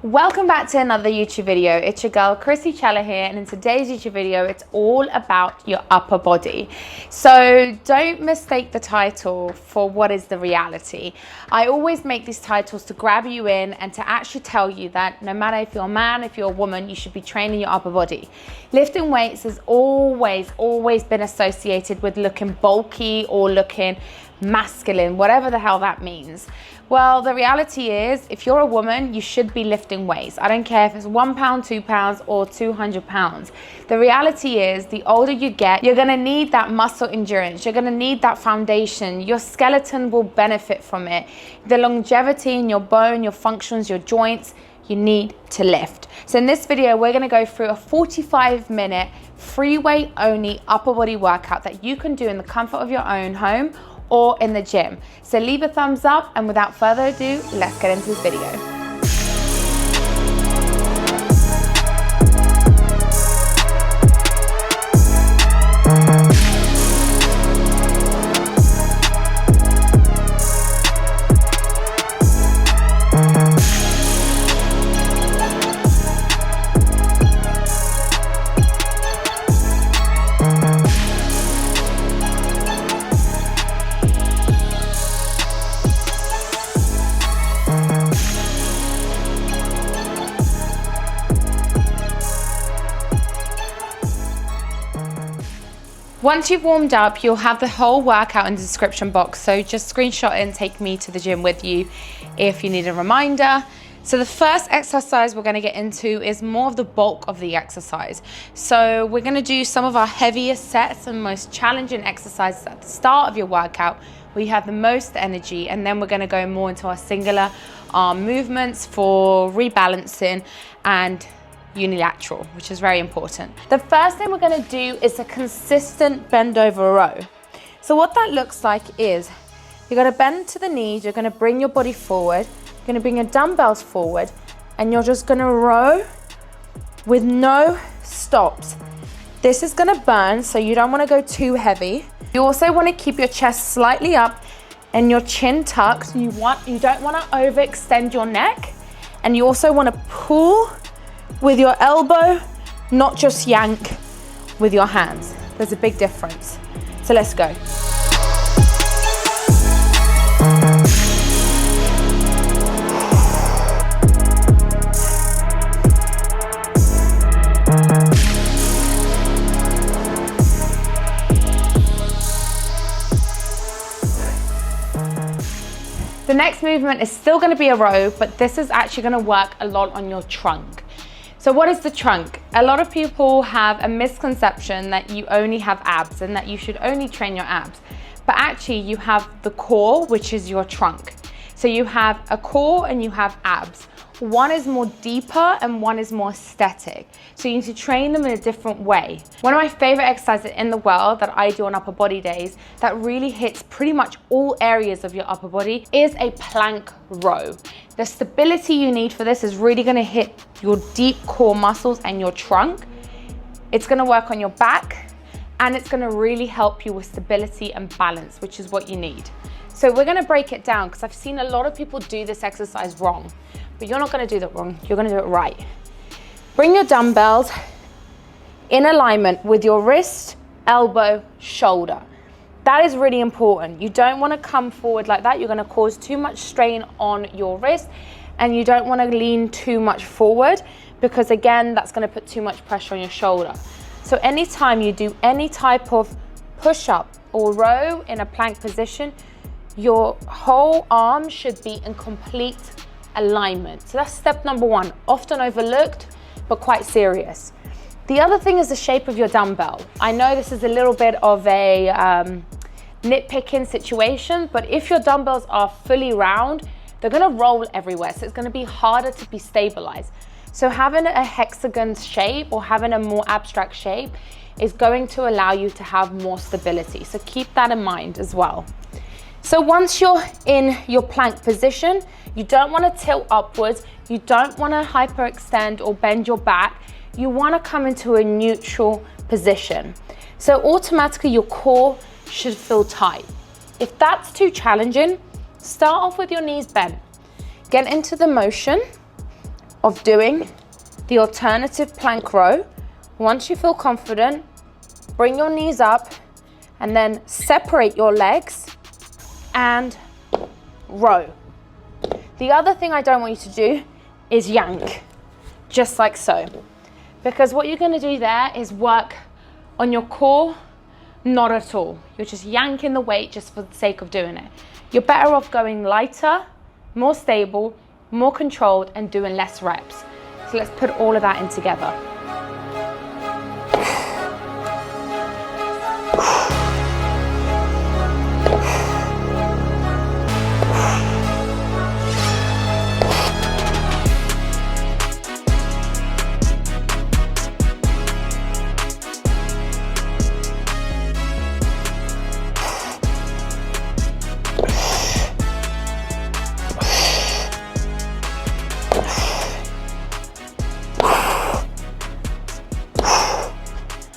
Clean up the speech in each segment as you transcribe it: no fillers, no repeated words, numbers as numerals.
Welcome back to another YouTube video. It's your girl Chrissy Chella here, and in today's YouTube video it's all about your upper body. So don't mistake the title for what is the reality. I always make these titles to grab you in and to actually tell you that no matter if you're a man, if you're a woman, you should be training your upper body. Lifting weights has always been associated with looking bulky or looking masculine, whatever the hell that means. Well, the reality is, if you're a woman, you should be lifting weights. I don't care if it's 1 pound, 2 pounds, or 200 pounds. The reality is, the older you get, you're gonna need that muscle endurance. You're gonna need that foundation. Your skeleton will benefit from it. The longevity in your bone, your functions, your joints, you need to lift. So in this video, we're gonna go through a 45-minute free weight only upper body workout that you can do in the comfort of your own home or in the gym. So leave a thumbs up, and without further ado, let's get into this video. Once you've warmed up, you'll have the whole workout in the description box, so just screenshot it and take me to the gym with you if you need a reminder. So the first exercise we're gonna get into is more of the bulk of the exercise. So we're gonna do some of our heaviest sets and most challenging exercises at the start of your workout, where you have the most energy, and then we're gonna go more into our singular arm movements for rebalancing and unilateral, which is very important. The first thing we're going to do is a consistent bend over row. So what that looks like is you're going to bend to the knees, you're going to bring your body forward, you're going to bring your dumbbells forward, and you're just going to row with no stops. This is going to burn, so you don't want to go too heavy. You also want to keep your chest slightly up and your chin tucked. You don't want to overextend your neck, and you also want to pull with your elbow, not just yank with your hands. There's a big difference. So let's go. The next movement is still going to be a row, but this is actually going to work a lot on your trunk. So what is the trunk? A lot of people have a misconception that you only have abs and that you should only train your abs. But actually you have the core, which is your trunk. So you have a core and you have abs. One is more deeper and one is more aesthetic. So you need to train them in a different way. One of my favorite exercises in the world that I do on upper body days that really hits pretty much all areas of your upper body is a plank row. The stability you need for this is really gonna hit your deep core muscles and your trunk. It's gonna work on your back, and it's gonna really help you with stability and balance, which is what you need. So we're gonna break it down, because I've seen a lot of people do this exercise wrong. But you're not gonna do that wrong, you're gonna do it right. Bring your dumbbells in alignment with your wrist, elbow, shoulder. That is really important. You don't wanna come forward like that. You're gonna cause too much strain on your wrist, and you don't wanna lean too much forward, because again, that's gonna put too much pressure on your shoulder. So anytime you do any type of push-up or row in a plank position, your whole arm should be in complete alignment. So that's step number one, often overlooked, but quite serious. The other thing is the shape of your dumbbell. I know this is a little bit of a nitpicking situation, but if your dumbbells are fully round, they're gonna roll everywhere. So it's gonna be harder to be stabilized. So having a hexagon shape or having a more abstract shape is going to allow you to have more stability. So keep that in mind as well. So once you're in your plank position, you don't want to tilt upwards, you don't want to hyperextend or bend your back, you want to come into a neutral position. So automatically your core should feel tight. If that's too challenging, start off with your knees bent. Get into the motion, of doing the alternative plank row. Once you feel confident, bring your knees up and then separate your legs and row. The other thing I don't want you to do is yank, just like so. Because what you're gonna do there is work on your core, not at all. You're just yanking the weight just for the sake of doing it. You're better off going lighter, more stable, more controlled, and doing less reps. So let's put all of that in together.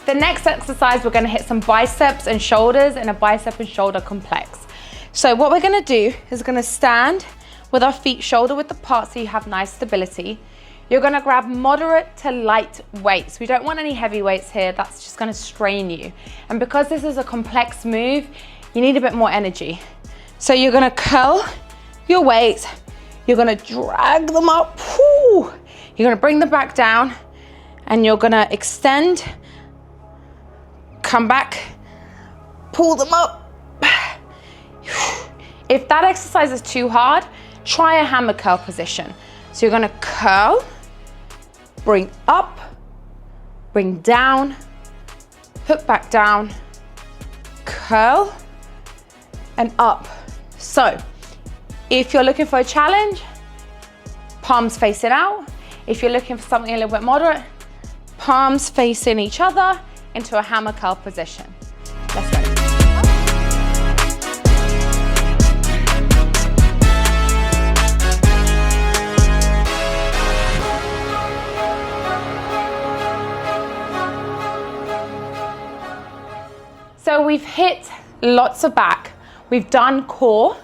The next exercise, we're gonna hit some biceps and shoulders in a bicep and shoulder complex. So what we're gonna do is gonna stand with our feet shoulder width apart so you have nice stability. You're gonna grab moderate to light weights. We don't want any heavy weights here, that's just gonna strain you. And because this is a complex move, you need a bit more energy. So you're gonna curl your weights, you're gonna drag them up, whoo. You're gonna bring them back down, and you're gonna extend, come back, pull them up. If that exercise is too hard, try a hammer curl position. So you're gonna curl, bring up, bring down, put back down, curl, and up. So if you're looking for a challenge, palms facing out. If you're looking for something a little bit moderate, palms facing each other into a hammer curl position. Let's go. So we've hit lots of back. We've done core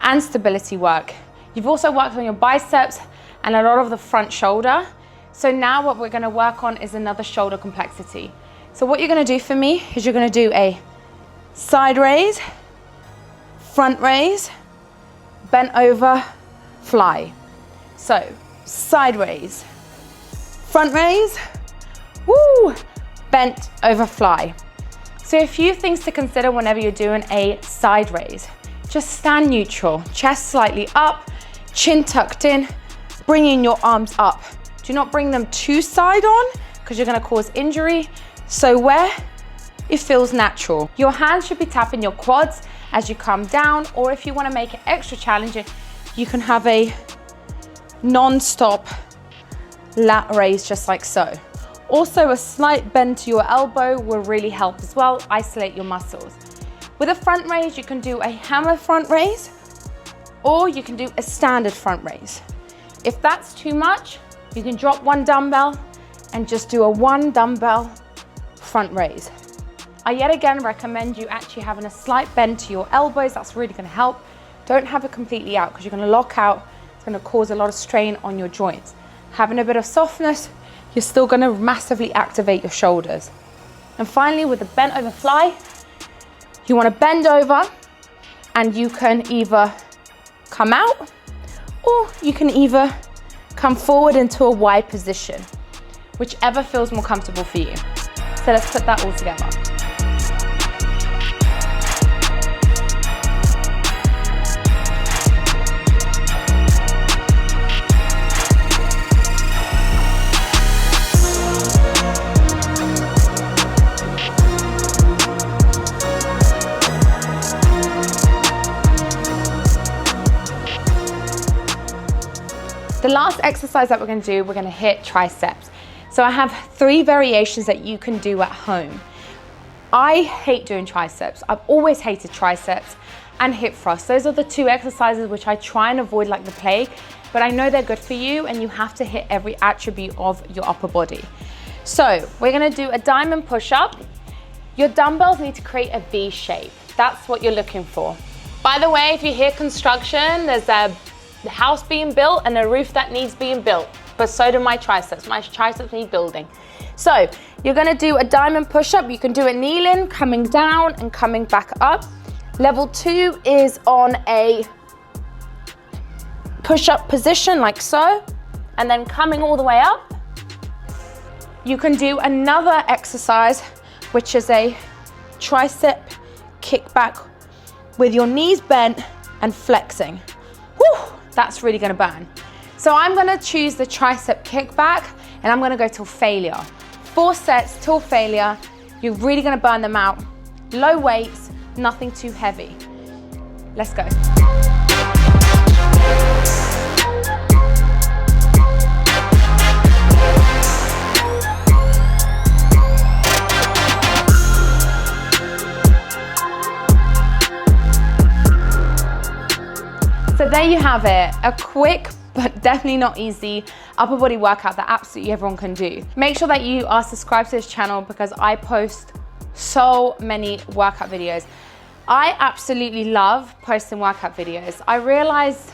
and stability work. You've also worked on your biceps and a lot of the front shoulder. So now what we're gonna work on is another shoulder complexity. So what you're gonna do for me is you're gonna do a side raise, front raise, bent over, fly. So side raise, front raise, woo, bent over, fly. So a few things to consider whenever you're doing a side raise. Just stand neutral, chest slightly up, chin tucked in, bringing your arms up. Do not bring them too side on because you're gonna cause injury. So where it feels natural. Your hands should be tapping your quads as you come down, or if you wanna make it extra challenging, you can have a non-stop lat raise just like so. Also, a slight bend to your elbow will really help as well, isolate your muscles. With a front raise, you can do a hammer front raise, or you can do a standard front raise. If that's too much, you can drop one dumbbell and just do a one dumbbell front raise. I yet again recommend you actually having a slight bend to your elbows. That's really gonna help. Don't have it completely out because you're gonna lock out. It's gonna cause a lot of strain on your joints. Having a bit of softness, you're still gonna massively activate your shoulders. And finally, with the bent over fly, you wanna bend over and you can either come out or you can either come forward into a Y position, whichever feels more comfortable for you. So let's put that all together. The last exercise that we're gonna do, we're gonna hit triceps. So I have 3 variations that you can do at home. I hate doing triceps. I've always hated triceps and hip thrust. Those are the 2 exercises which I try and avoid like the plague, but I know they're good for you and you have to hit every attribute of your upper body. So we're gonna do a diamond push-up. Your dumbbells need to create a V shape. That's what you're looking for. By the way, if you hear construction, there's a house being built and a roof that needs being built. but so do my triceps. My triceps need building. So you're gonna do a diamond push-up. You can do it kneeling, coming down and coming back up. Level 2 is on a push-up position like so, and then coming all the way up. You can do another exercise, which is a tricep kickback with your knees bent and flexing. Whew, that's really gonna burn. So I'm gonna choose the tricep kickback and I'm gonna go till failure. 4 sets till failure. You're really gonna burn them out. Low weights, nothing too heavy. Let's go. So there you have it, a quick but definitely not easy upper body workout that absolutely everyone can do. Make sure that you are subscribed to this channel because I post so many workout videos. I absolutely love posting workout videos. I realized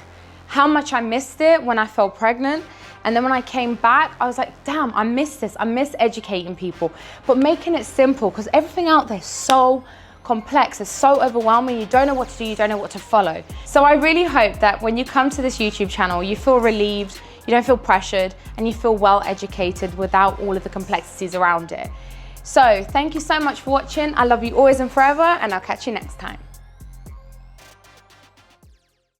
how much I missed it when I fell pregnant. And then when I came back, I was like, damn, I miss this. I miss educating people, but making it simple because everything out there is so complex, it's so overwhelming, you don't know what to do, you don't know what to follow. So I really hope that when you come to this YouTube channel, you feel relieved, you don't feel pressured, and you feel well educated without all of the complexities around it. So thank you so much for watching. I love you always and forever, and I'll catch you next time.